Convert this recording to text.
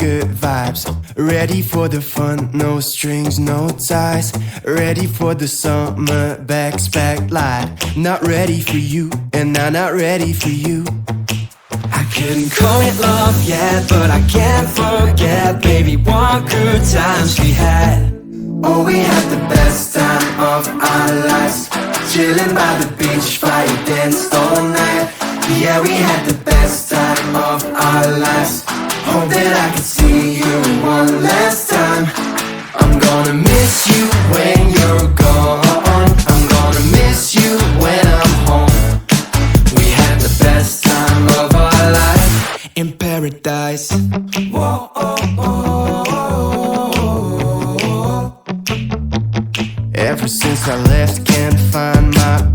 good vibes. Ready for the fun, no strings, no ties. Ready for the summer backpack light. Not ready for you, and I'm not ready for you. I couldn't call it love yet, but I can't forget, baby, what good times we had. Oh, we had the best time of our lives, chilling by the beach, fire danced all night. Yeah, we had the best time of our lives. Hope that I can see you one last time. I'm gonna miss you when you're gone. I'm gonna miss you when I'm home. We had the best time of our life in paradise. Whoa, oh, oh, oh. Ever since I left, can't find my